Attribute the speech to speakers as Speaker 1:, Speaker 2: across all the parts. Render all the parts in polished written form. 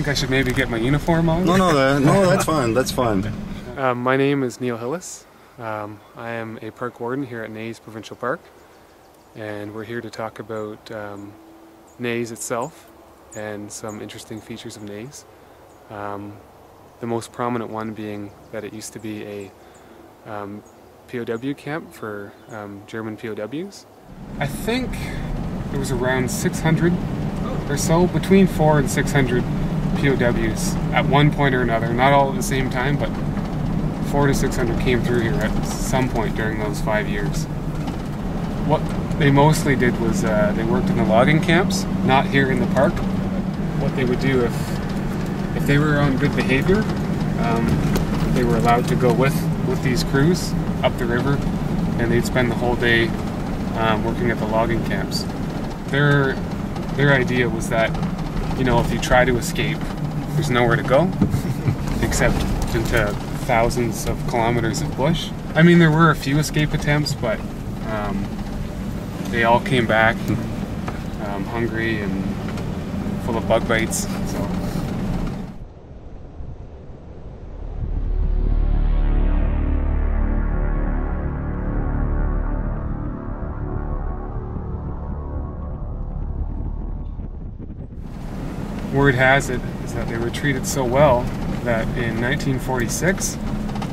Speaker 1: I should maybe get my uniform on?
Speaker 2: No, that's fine. That's fine.
Speaker 1: My name is Ney Hillis. I am a park warden here at Ney Provincial Park, and we're here to talk about Ney's itself and some interesting features of Ney's. The most prominent one being that it used to be a POW camp for German POWs. I think there was around 600 or so, between 400 and 600 POWs at one point or another, not all at the same time, but 400 to 600 came through here at some point during those 5 years. What they mostly did was they worked in the logging camps, not here in the park. What they would do if they were on good behavior, they were allowed to go with these crews up the river, and they'd spend the whole day working at the logging camps. Their idea was that, you know, if you try to escape, there's nowhere to go except into thousands of kilometers of bush. I mean, there were a few escape attempts, but they all came back hungry and full of bug bites. So. Word has it is that they were treated so well that in 1946,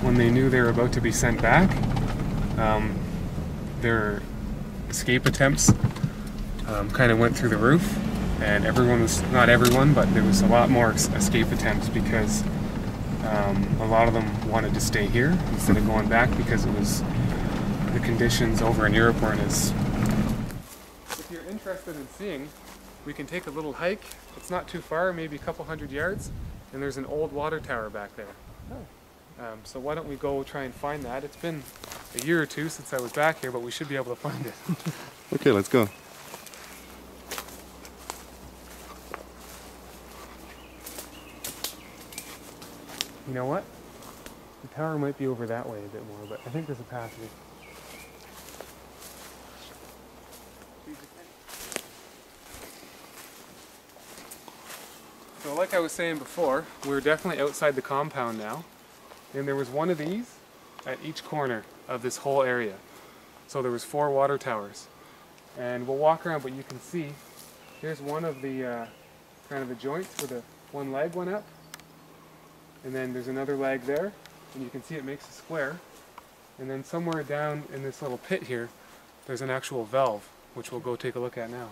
Speaker 1: when they knew they were about to be sent back, their escape attempts kind of went through the roof, and everyone was, not everyone, but there was a lot more escape attempts because a lot of them wanted to stay here instead of going back because it was, the conditions over in Europe weren't as... If you're interested in seeing, we can take a little hike. It's not too far, maybe a couple hundred yards, and there's an old water tower back there. So why don't we go try and find that? It's been a year or two since I was back here, but we should be able to find it.
Speaker 2: Okay, let's go.
Speaker 1: You know what? The tower might be over that way a bit more, but I think there's a passage. So like I was saying before, we're definitely outside the compound now, and there was one of these at each corner of this whole area. So there was 4 water towers, and we'll walk around, but you can see here's one of the kind of the joints where the one leg went up, and then there's another leg there, and you can see it makes a square, and then somewhere down in this little pit here there's an actual valve, which we'll go take a look at now.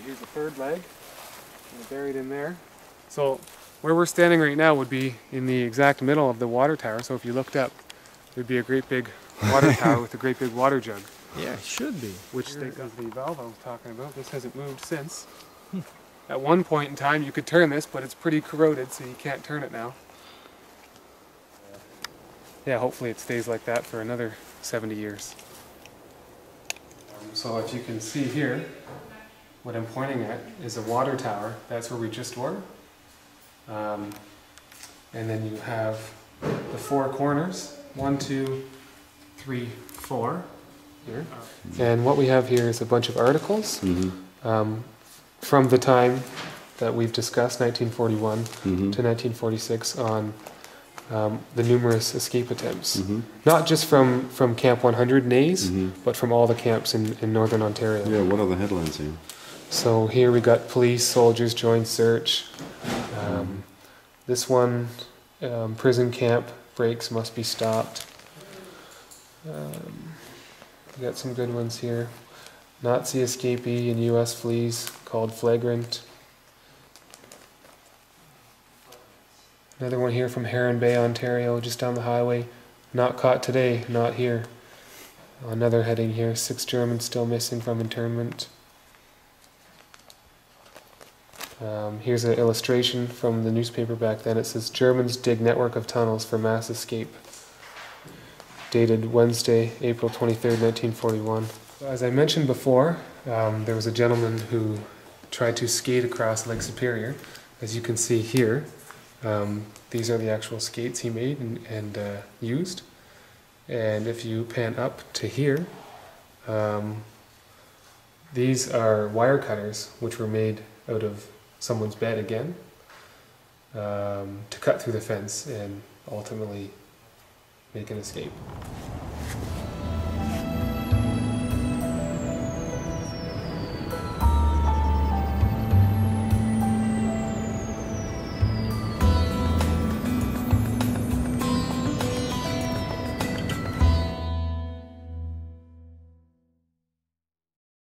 Speaker 1: Here's the third leg, and buried in there. So where we're standing right now would be in the exact middle of the water tower, so if you looked up, there'd be a great big water tower with a great big water jug.
Speaker 3: Yeah, it should be.
Speaker 1: Which is the valve I was talking about. This hasn't moved since. At one point in time you could turn this, but it's pretty corroded, so you can't turn it now. Yeah, hopefully it stays like that for another 70 years. So if you can see here, what I'm pointing at is a water tower. That's where we just were. And then you have the 4 corners. 1, 2, 3, 4 here. And what we have here is a bunch of articles from the time that we've discussed, 1941 to 1946, on the numerous escape attempts. Not just from Camp 100 Ney's, but from all the camps in Northern Ontario.
Speaker 2: Yeah, what are the headlines here?
Speaker 1: So here we got police, soldiers join search. This one, prison camp, breaks must be stopped. We got some good ones here. Nazi escapee in U.S. flees called flagrant. Another one here from Heron Bay, Ontario, just down the highway. Not caught today, not here. Another heading here, 6 Germans still missing from internment. Here's an illustration from the newspaper back then. It says, Germans dig network of tunnels for mass escape. Dated Wednesday, April 23rd, 1941. As I mentioned before, there was a gentleman who tried to skate across Lake Superior, as you can see here. These are the actual skates he made and used. And if you pan up to here, these are wire cutters which were made out of someone's bed again, to cut through the fence and ultimately make an escape.